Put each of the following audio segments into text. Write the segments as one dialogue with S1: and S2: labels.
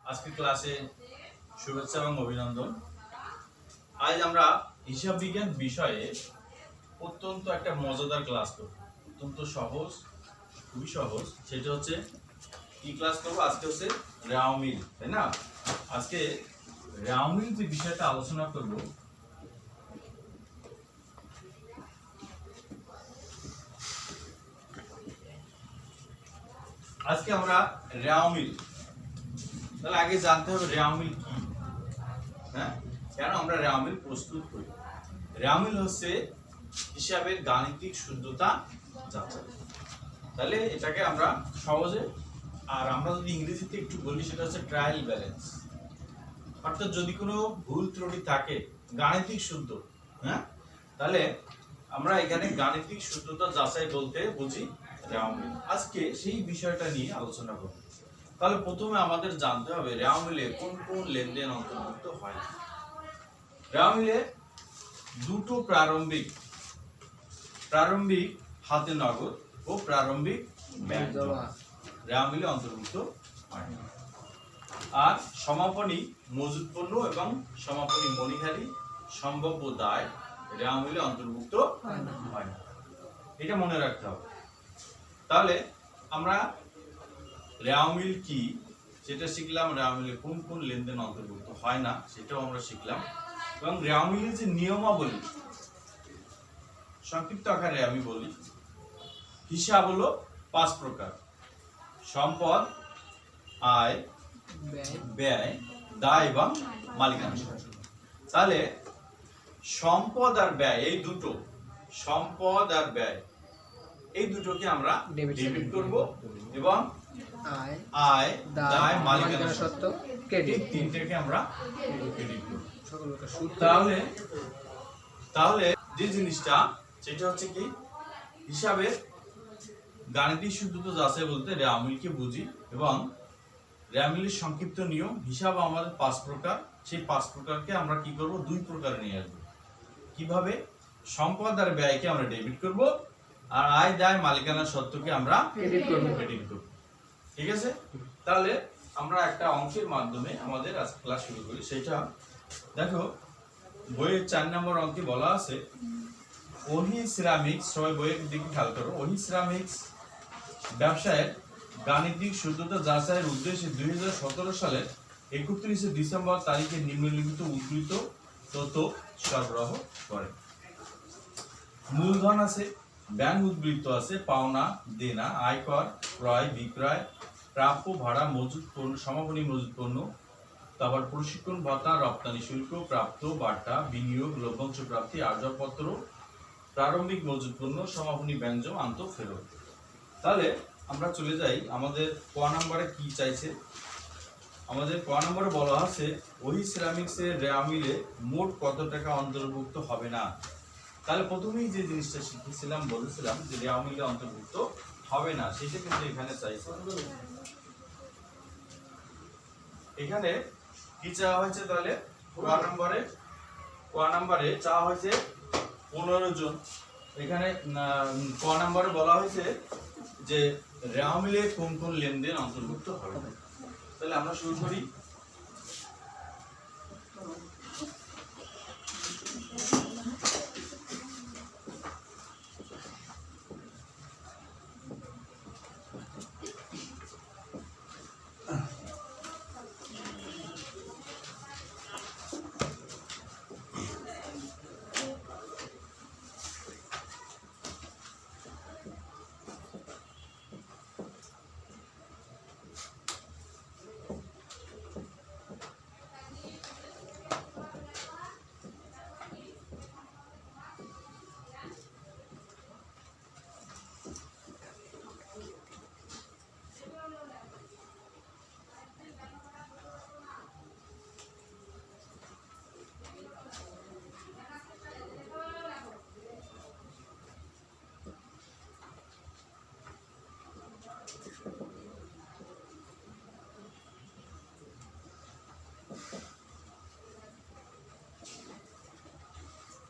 S1: আজকে ক্লাসে শুভেচ্ছা এবং অভিনন্দন। আজ আমরা হিসাব বিজ্ঞান বিষয়ে অত্যন্ত একটা মজাদার ক্লাস করব। অত্যন্ত সহজ, খুবই সহজ। সেটা হচ্ছে কি ক্লাস করবো আজকে হচ্ছে রাওমিল, তাই না? আজকে রাওমিল যে বিষয়টা আলোচনা করব আজকে আমরা রাওমিল, তাহলে আগে জানতে হবে রাওমিল কি, হ্যাঁ, কেন আমরা রাওমিল প্রস্তুত করি। রাওমিল হচ্ছে হিসাবের গাণিতিক শুদ্ধতা যাচাই। তাহলে এটাকে আমরা সহজে, আর আমরা যদি ইংরেজিতে একটু বলি সেটা হচ্ছে ট্রায়াল ব্যালেন্স। অর্থাৎ যদি কোনো ভুল ত্রুটি থাকে গাণিতিক শুদ্ধ, হ্যাঁ, তাহলে আমরা এখানে গাণিতিক শুদ্ধতা যাচাই বলতে বুঝি রাওমিল। আজকে সেই বিষয়টা নিয়ে আলোচনা করব। তাহলে প্রথমে আমাদের জানতে হবে রাওমিলে কোন কোন লেনদেন অন্তর্ভুক্ত হয়। রাওমিলে দুটো প্রারম্ভিক হাতে নগদ ও প্রারম্ভিক ব্যাংক জমা রাওমিলে অন্তর্ভুক্ত হয়। আর সমাপনী মজুত পণ্য এবং সমাপনী মণিহারি সম্ভাব্য দায় রাওমিলে অন্তর্ভুক্ত হয় না। এটা মনে রাখতে হবে। তাহলে আমরা রাওমিল কি সেটা শিখলাম, রাওমিলে কোন কোন লেনদেন অন্তর্ভুক্ত হয় না সেটাও আমরা শিখলাম, এবং রাওমিলের যে নিয়মাবলী সংক্ষিপ্ত আকারে আমি বলি। হিসাব হলো 5 প্রকার: সম্পদ, আয়, ব্যয়, দায় এবং মালিকানা। তাহলে সম্পদ আর ব্যয়, এই দুটো, সম্পদ আর ব্যয় এই দুটোকে আমরা ডেবিট করব, এবং আয়, দায়, মালিকানা সত্ত্ব ক্রেডিট, তিনটাকে আমরা ক্রেডিট করব। তাহলে যে জিনিসটা সেটা হচ্ছে কি, হিসাবের গাণিতিক শুদ্ধতা যাচাই বলতে রাওমিলকে বুঝি, এবং রাওমিলের সংক্ষিপ্ত নিয়ম। হিসাব আমাদের 5 প্রকার, সেই 5 প্রকারকে আমরা কি করব, 2 প্রকারে নিয়ে আসবো। কিভাবে? সম্পদ আর ব্যয়কে আমরা ডেবিট করব, আর আয়, দায়, মালিকানা সত্ত্বকে আমরা ক্রেডিট করব। ঠিক আছে? তাহলে আমরা একটা অঙ্কের মাধ্যমে আমাদের আজ ক্লাস শুরু করি। সেটা দেখো, বইয়ের 4 নম্বর অঙ্কে বলা আছে ওহি সিরামিক্স, সবাই বইয়ের দিকে খেয়াল করো। ওহি সিরামিক্স ব্যবসায়ের গাণিতিক শুদ্ধতা যাচাইয়ের উদ্দেশ্যে 2017 সালের 31 ডিসেম্বর তারিখে নিম্নলিখিত উদ্ধৃত তথ্য সরবরাহ করে। মূলধন আছে, ব্যাংক উদ্বৃত্ত আছে, পাওনা, দেনা, আয়কর, ক্রয় বিক্রয়, প্রাপ্য, ভাড়া, মজুত পণ্য, সমাপনী মজুত পণ্য, তারপর প্রশিক্ষণ ভাতা, রপ্তানি শুল্ক, প্রাপ্ত, বাটা, বিনিয়োগ, লভ্যাংশ প্রাপ্তি, আসবাবপত্র, প্রারম্ভিক মজুত পণ্য, সমাপনী ব্যঞ্জন, আন্ত ফেরত। তাহলে আমরা চলে যাই আমাদের ক নম্বরে কি চাইছে। আমাদের ক নম্বরে বলা আছে ওহি সিরামিক্সের রাওমিলে মোট কত টাকা অন্তর্ভুক্ত হবে না। তাহলে প্রথমেই যে জিনিসটা শিখেছিলাম, বলেছিলাম যে রাওমিলে অন্তর্ভুক্ত হবে না, সেটা কিন্তু এখানে চাইছে। এখানে কি চাওয়া হয়েছে? তাহলে ক নম্বরে চাওয়া হয়েছে 15 জন। এখানে ক নম্বরে বলা হয়েছে যে রাওমিলে কোন কোন লেনদেন অন্তর্ভুক্ত হবে। তাহলে আমরা শুরু করি।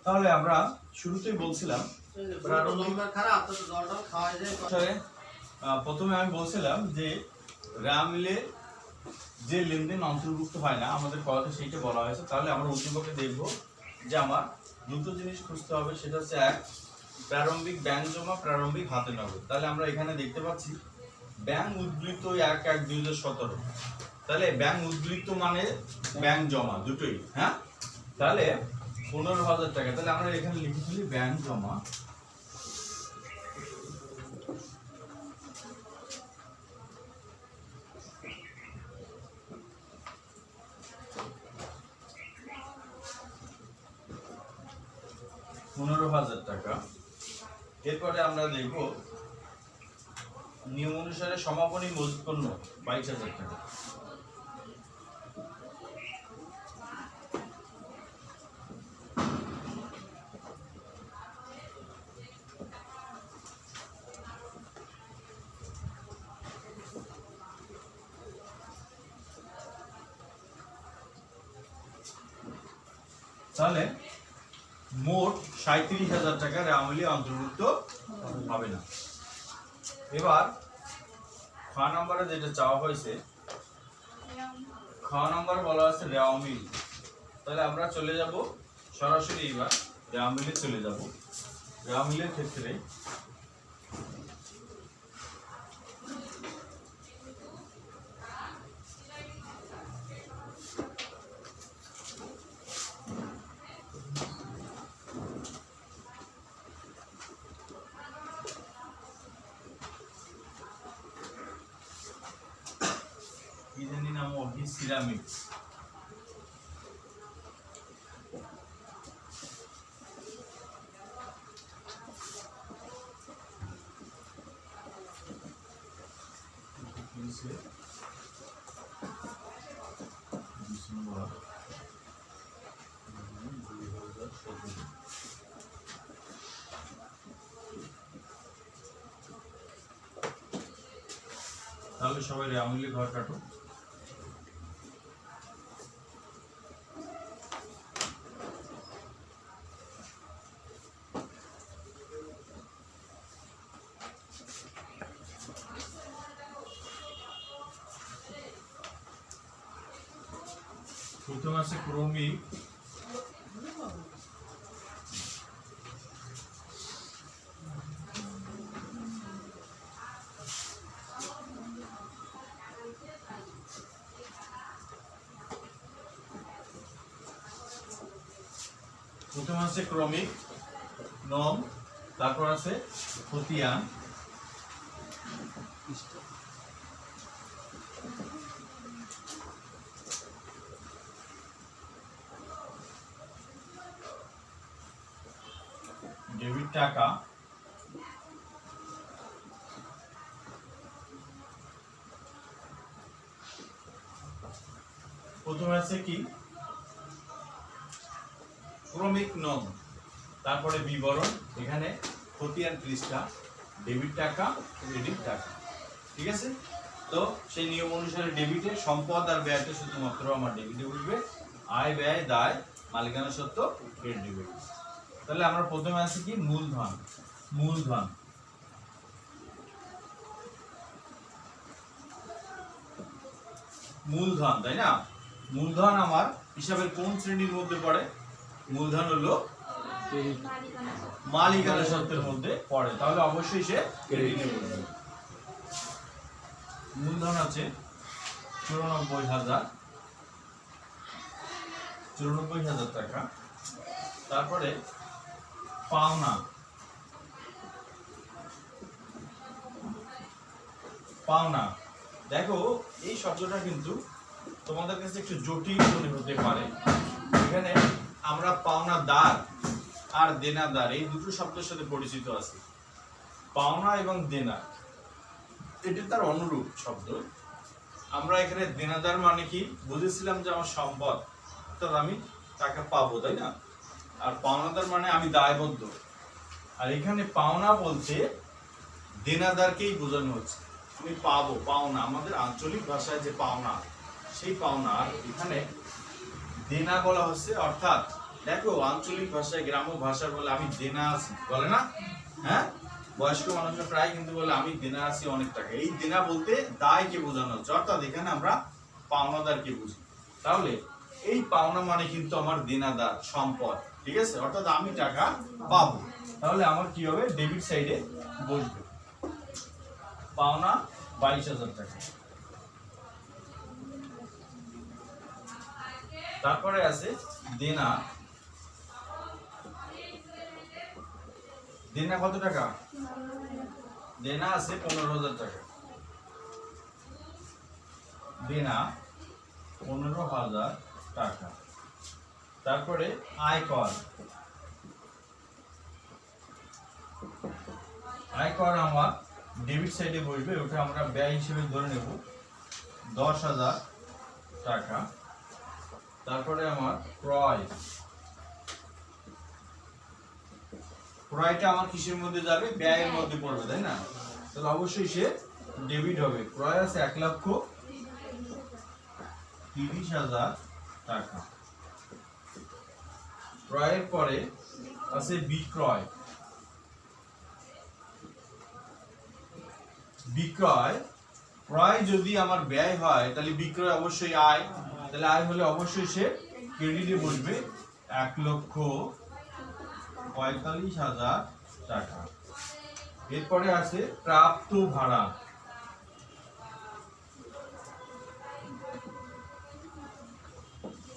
S1: তাহলে আমরা শুরুতেই বলছিলাম, প্রথমে আমি বলছিলাম যে রাওমিলে যে লেনদেন অন্তর্ভুক্ত হয় না আমাদের কয়তে সেইটা বলা হয়েছে। তাহলে আমরা উদ্দীপকে দেখব যে আমার দুটো জিনিস খুঁজতে হবে, সেটা হচ্ছে এক, প্রারম্ভিক ব্যাংক জমা, প্রারম্ভিক হাতে নগদ। তাহলে আমরা এখানে দেখতে পাচ্ছি ব্যাংক উদ্বৃত্ত 1/1/2017। তাহলে ব্যাংক উদ্বৃত্ত মানে ব্যাংক জমা দুটোই, হ্যাঁ। তাহলে 15,000 টাকা। তাহলে আমরা এখানে লিখে ফেলি ব্যাংক জমা টাকা। এরপরে আমরা দেখব নিয়ম অনুসারে সমাপনী মজুত পণ্য 22,000 টাকা। তাহলে মোট 37,000 টাকা রেওয়ামূল্যে অন্তর্ভুক্ত হবে না। এবার খ নম্বরে যেটা চাওয়া হয়েছে, খ নম্বরে বলা আছে রেওয়ামূল্য। তাহলে আমরা চলে যাব সরাসরি, এবার রেওয়ামূল্যে চলে যাব। রেওয়ামূল্যের ক্ষেত্রে সিরামিক্স। তাহলে সবাই রেওয়ামূল্যে ঘর কাটো। প্রথম আছে ক্রমিক নম, তারপর আছে খতিয়ান, ডেবিট টাকা, প্রথমে আছে কি ক্রমিক নম, তারপরে বিবরণ, এখানে খতিয়ান পৃষ্ঠা, ডেবিট টাকা, ক্রেডিট টাকা। ঠিক আছে, তো সেই নিয়ম অনুসারে ডেবিটে সম্পদ আর ব্যয়টা শুধুমাত্র আমার ডেবিটে উঠবে, আয় ব্যয় দায় মালিকানা সত্ত্ব ক্রেডিটে। তাহলে আমরা প্রথমে আছে কি মূলধন। মূলধন মূলধন, তাই না? মূলধন আমার হিসাবের কোন শ্রেণীর মধ্যে পড়ে? মূলধন হলো মালিকানা সত্ত্বের মধ্যে পড়ে, তাহলে অবশ্যই সে ক্রেডিটে পড়বে। মূলধন আছে 94,000 টাকা। তারপরে পাওনা, পাওনা দেখো এই শব্দটা কিন্তু তোমাদের কাছে একটু জটিল মনে হতে পারে। এখানে আমরা পাওনাদার আর দেনাদার এই দুটো শব্দের সাথে পরিচিত আছি। পাওনা এবং দেনা এটা তার অনুরূপ শব্দ। আমরা এখানে দেনাদার মানে কি বুঝেছিলাম যে আমার সম্পদ, অর্থাৎ আমি টাকা পাবো, তাই না? আর পাওনাদার মানে আমি দায়বদ্ধ। আর এখানে পাওনা বলতে দেনাদারকেই বোঝানো হচ্ছে, আমি পাবো, পাওনা আমাদের আঞ্চলিক ভাষায় যে পাওনা সেই পাওনা। আর এখানে দেনা বলা হচ্ছে, অর্থাৎ দেখো আঞ্চলিক ভাষায় গ্রাম্য ভাষা বলে আমি দেনা আছি, বলে না? হ্যাঁ, বয়স্ক মানুষরা প্রায় কিন্তু বলে আমি দেনা আছি অনেক টাকা। এই দেনা বলতে দায়কে বোঝানো হচ্ছে, অর্থাৎ এখানে আমরা পাওনাদারকে বুঝি। তাহলে এই পাওনা মানে কিন্তু আমার দেনাদার সম্পদ, ঠিক আছে, অর্থাৎ আমি টাকা পাবো। তাহলে আমার কি হবে, ডেবিট সাইডে বসবে পাওনা 22,000 টাকা। তারপরে আছে দেনা। দেনা কত টাকা? দেনা আছে 15,000 টাকা। দেনা 15,000 টাকা। তারপরে আয়কর। আয়কর আমার ডেবিট সাইডে বসবে, ওটা আমরা ব্যয় হিসেবে ধরে নেব 10,000 টাকা। তারপরে আমার ক্রয়। ক্রয়টা আমার কিসের মধ্যে যাবে? ব্যয়ের মধ্যে পড়বে, তাই না? তাহলে অবশ্যই সে ডেবিট হবে। ক্রয় আছে 1,30,000 টাকা। ক্রয়ের পরে আছে বিক্রয়। বিক্রয়, ক্রয় যদি আমার ব্যয় হয় তাহলে বিক্রয় অবশ্যই আয়, তাহলে আয় হলে অবশ্যই সে ক্রেডিটে বসবে 1,45,000 টাকা। এরপরে আছে প্রাপ্ত ভাড়া।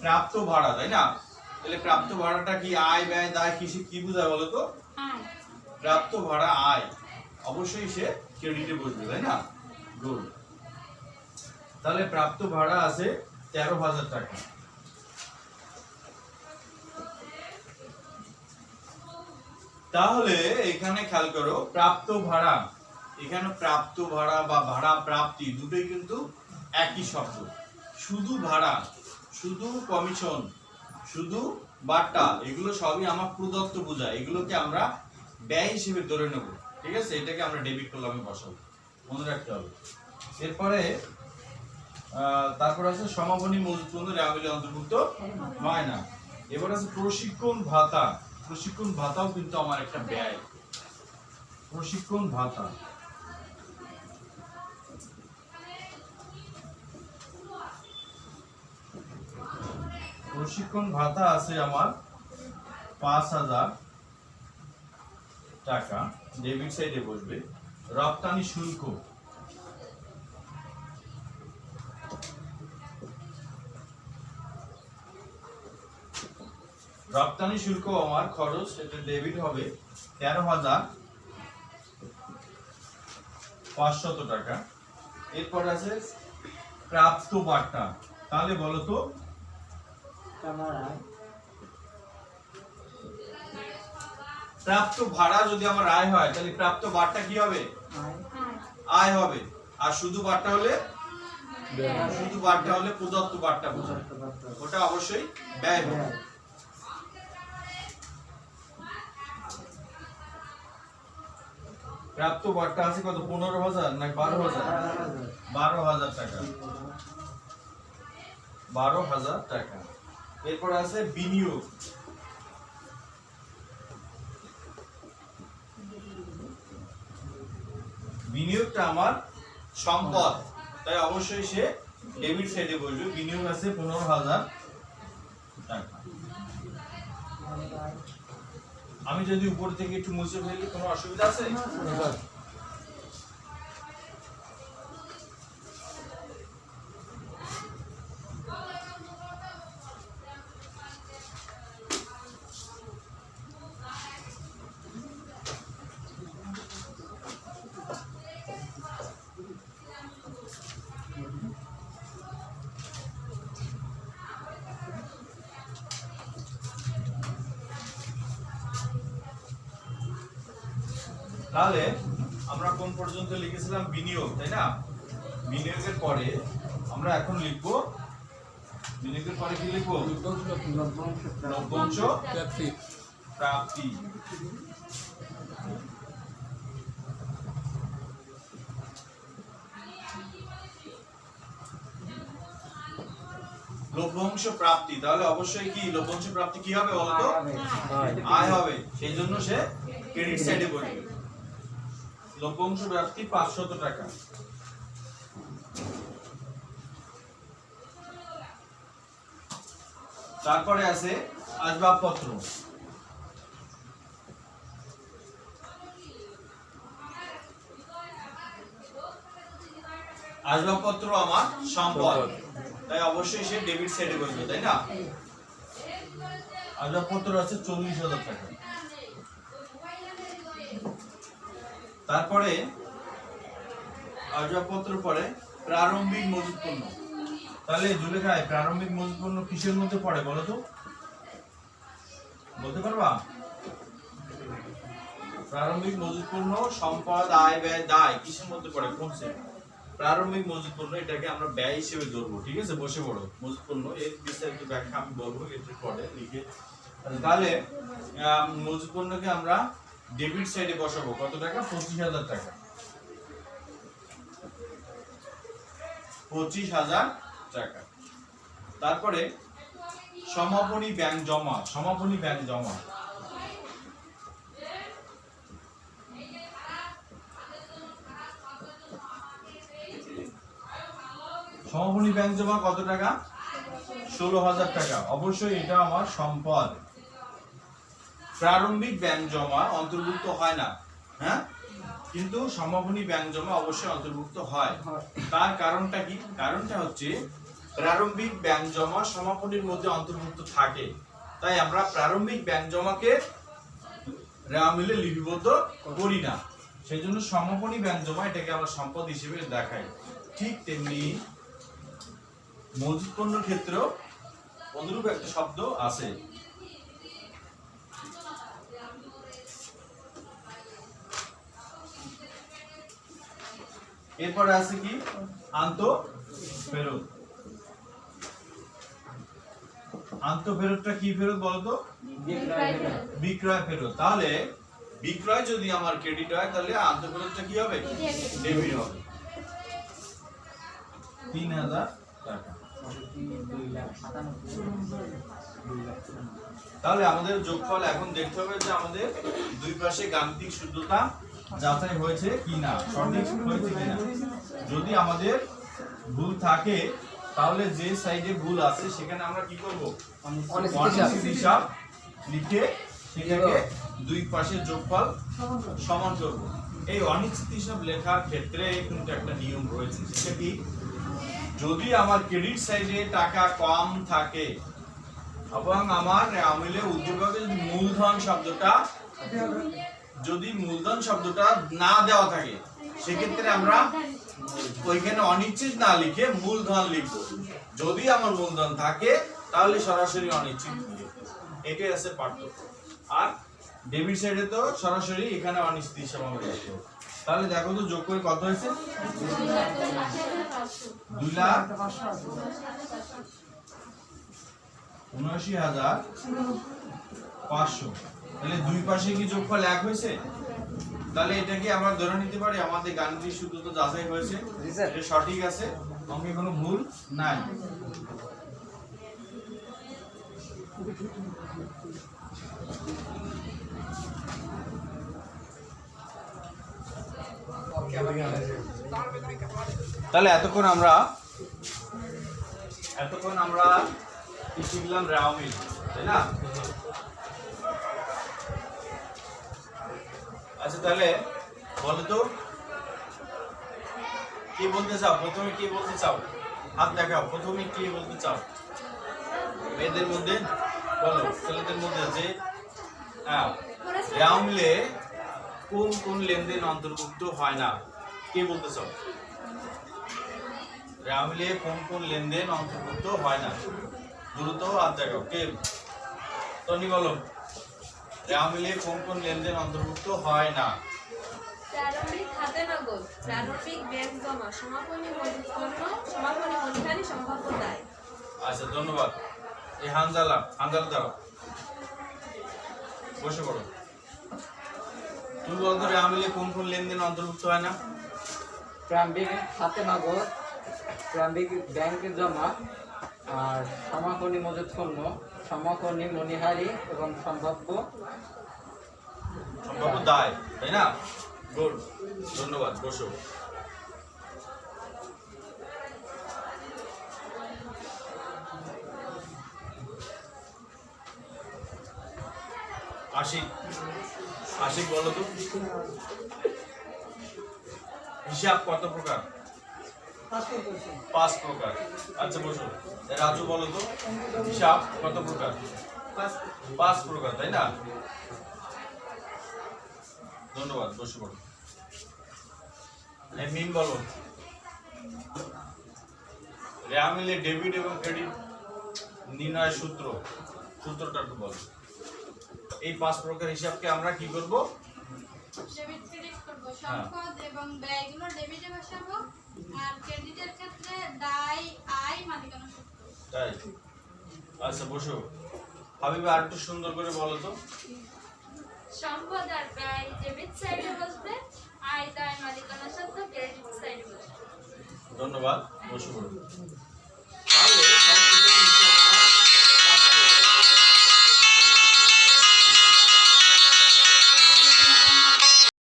S1: প্রাপ্ত ভাড়া, তাই না? তাহলে প্রাপ্ত ভাড়াটা কি আয় ব্যয় দায় কি বোঝায় বলো তো? প্রাপ্ত ভাড়া আয়, অবশ্যই সে ক্রেডিটে বসবে, তাই না? গুড। তাহলে প্রাপ্ত ভাড়া আছে 13,000 টাকা। তাহলে এখানে খেয়াল করো, প্রাপ্ত ভাড়া, এখানে প্রাপ্ত ভাড়া বা ভাড়া প্রাপ্তি দুটোই কিন্তু একই শব্দ। শুধু ভাড়া, শুধু কমিশন, শুধু বাট্টা, এগুলো সবই আমার প্রদত্ত বোঝায়, এগুলোকে আমরা ব্যয় হিসেবে ধরে নেব, ঠিক আছে? এটাকে আমরা ডেবিট কলামে বসাবো, মনে রাখতে হবে। এরপরে তারপর আছে সমাপনী মজুত পণ্য রেওয়ামিলে অন্তর্ভুক্ত হয় না। এবার আছে প্রশিক্ষণ ভাতা। প্রশিক্ষণ ভাতাও কিন্তু আমার একটা ব্যয়। প্রশিক্ষণ ভাতা, প্রশিক্ষণ ভাতা আছে আমার 5,000 টাকা, ডেবিট সাইডে বসবে। রপ্তানি শুল্ক, রপ্তানি শুল্ক আমার খরচ, এটা ডেবিট হবে 13,500 টাকা। এরপর আছে প্রাপ্ত বাট্টা। তাহলে বলো তো, প্রাপ্ত ভাড়া যদি আমার আয় হয় তাহলে প্রাপ্ত বাট্টা কি হবে? আয় হবে। আর শুধু বাট্টা হলে, শুধু বাট্টা হলে প্রদত্ত বাট্টা বোঝায়, ওটা অবশ্যই ব্যয় হবে। প্রাপ্ত বাট্টা আছে কত? 15,000 না 12,000? 12,000 টাকা। 12,000 টাকা। এরপর আছে বিনিয়োগ। বিনিয়োগটা আমার সম্পদ, তাই অবশ্যই সে ডেবিট সাইডে বসবে। বিনিয়োগ আছে 15,000 টাকা। আমি যদি উপর থেকে একটু মুছে ফেলি কোনো অসুবিধা আছে? তাহলে আমরা কোন পর্যন্ত লিখেছিলাম? বিনিয়োগ, তাই না? বিনিয়োগের পরে আমরা এখন লিখব, বিনিয়োগের পরে কি লিখব? লভ্যাংশ প্রাপ্তি। লভ্যাংশ প্রাপ্তি, তাহলে অবশ্যই কি লভ্যাংশ প্রাপ্তি কি হবে বলতো? আয় হবে, সেই জন্য সে ক্রেডিট সাইডে বসবে। লভ্যাংশ প্রাপ্তি 500 টাকা। তারপরে আছে আসবাবপত্র। আসবাবপত্র আমার সম্পদ, তাই অবশ্যই সে ডেবিট সাইডে বসবে, তাই না? আসবাবপত্র আছে 40,000 টাকা। তারপরে আসবাবপত্র পরে প্রারম্ভিক মজুত পণ্য। তাহলে জুলেখায় প্রারম্ভিক মজুত পণ্য কিসের মধ্যে পড়ে বলো তো, বলতে পারবা? প্রারম্ভিক মজুত পণ্য সম্পদ, আয়, ব্যয়, দায় কিসের মধ্যে পড়ে, কোন সেট? প্রারম্ভিক মজুত পণ্য, এটাকে আমরা ব্যয় হিসেবে ধরবো, ঠিক আছে? বসে পড়ো। মজুত পণ্য এর বিস্তারিত ব্যাখ্যা আমি বলবো এর পরে লিখে। তাহলে মজুত পণ্যকে আমরা ডেবিট সাইডে বসাবো, কত টাকা? 25,000 টাকা। 25,000 টাকা। তারপরে সমাপনী ব্যাংক জমা। সমাপনী ব্যাংক জমা, সমাপনী ব্যাংক জমা কত টাকা? 16,000 টাকা। অবশ্যই এটা আমার সম্পদ। প্রারম্ভিক ব্যাংক জমা অন্তর্ভুক্ত হয় না, হ্যাঁ, কিন্তু সমাপনী ব্যাংক জমা অবশ্যই অন্তর্ভুক্ত হয়। তার কারণটা কি? কারণটা হচ্ছে প্রারম্ভিক ব্যাংক জমা সমাপনীর মধ্যে অন্তর্ভুক্ত থাকে, তাই আমরা প্রারম্ভিক ব্যাংক জমাকে রেওয়া মিলে লিপিবদ্ধ করি না। সেই জন্য সমাপনী ব্যাংক জমা এটাকে আমরা সম্পদ হিসেবে দেখাই। ঠিক তেমনি মজুত পণ্যের ক্ষেত্রেও অনুরূপ একটা শব্দ আছে। এরপরে আছে কি? আন্তঃফেরত। আন্তঃফেরতটা কি ফেরত বলতো? বিক্রয় ফেরত। তাহলে বিক্রয় যদি আমার ক্রেডিট হয় তাহলে আন্তঃফেরতটা কি হবে? ডেবিট হবে। 3,000 টাকা। তাহলে আমাদের যোগফল এখন দেখতে হবে যে আমাদের দুই পাশে গাণিতিক শুদ্ধতা যাচাই হয়েছে কিনা, সঠিক হয়েছে কিনা। যদি আমাদের ভুল থাকে তাহলে যে সাইডে ভুল আছে সেখানে আমরা কি করব? অনিশ্চিত হিসাব লিখে সেটাকে দুই পাশের যোগফল সমান করব। এই অনিশ্চিত হিসাব লেখার ক্ষেত্রে কিন্তু একটা নিয়ম রয়েছে, সেটা কি? যদি আমার ক্রেডিট সাইডে টাকা কম থাকে এবং আমার আমিলে উদ্যোগে যদি মূলধন শব্দটা না দেওয়া থাকে সেক্ষেত্রে আমরা ওইখানে অনিশ্চিত না লিখে মূলধন লিখবো। যদি আমার মূলধন থাকে তাহলে সরাসরি অনিশ্চিত লিখবো। এটাই আছে পার্থক্য। আর ডেবিট সাইডে তো সরাসরি এখানে অনিশ্চিত হিসাব আমরা লিখবো। তাহলে দেখো তো যোগ করে কত হয়েছে? 2,79,500। তাহলে দুই পাশে কি যোগফল এক হয়েছে? তাহলে এটা কি আমরা ধরে নিতে পারি আমাদের গাণিতিক সূত্র তো যাচাই হয়েছে, এটা সঠিক আছে, অঙ্কে কোনো ভুল নাই। তাহলে এতক্ষণ আমরা কি শিখলাম? রেওয়া মিল, তাই না? আচ্ছা, তাহলে বলো তো কি বলতে চাও? প্রথমে কি বলতে চাও? হাত দেখাও। প্রথমে কি বলতে চাও? মেয়েদের মধ্যে বলো, ছেলেদের মধ্যে যে রেওয়া মিলে কোন কোন লেনদেন অন্তর্ভুক্ত হয় না, কে বলতে চাও? রেওয়া মিলে কোন কোন লেনদেন অন্তর্ভুক্ত হয় না? দ্রুত হাত দেখাও। কে? টনি বলো, রেওয়া মিলে কোন কোন লেনদেন অন্তর্ভুক্ত হয় না?
S2: প্রারম্ভিক খাতে নগদ, প্রারম্ভিক ব্যাংক জমা, সমাপনী মজুত পণ্য, সমাপনী মূলধনী, সম্ভাব্য দায়।
S1: আচ্ছা, ধন্যবাদ। এই হানজালা দাও, বসে পড়ো। তুমি বলতো রেওয়া মিলে কোন কোন লেনদেন অন্তর্ভুক্ত হয় না?
S3: প্রারম্ভিক খাতে নগদ, প্রারম্ভিক ব্যাংকে জমা, আর সমাপনী মজুত পণ্য, সমাপনী মণিহারি এবং সম্ভাব্য
S1: দায়, তাই না? গুড, ধন্যবাদ। বসো। আশিক আশিক বলো তো হিসাব কত প্রকার? 5 প্রকার। আচ্ছা বসো। রাজু বলো তো হিসাব কত প্রকার? 5 প্রকার, তাই না? ধন্যবাদ, বসে পড়ো। মিম বলো রেয়ামিলে ডেবিট এবং ক্রেডিট নির্ণয়ের সূত্রটা একটু বলো। এই 5 প্রকার হিসাবকে আমরা কি করব?
S4: ডেবিট ক্রেডিট করব। সম্পদ এবং ব্যয়গুলো ডেবিটে বসাবো আর ক্রেডিটের ক্ষেত্রে দায় আয় মালিকানা সূত্র।
S1: তাই? আচ্ছা বসো। হাবিবা আর একটু সুন্দর করে বলো তো।
S2: সম্পদ আর ব্যয় ডেবিট সাইডে বসবে, আয় দায় মালিকানা সত্ত্ব ক্রেডিট সাইডে বসবে।
S1: ধন্যবাদ, বসে পড়ো।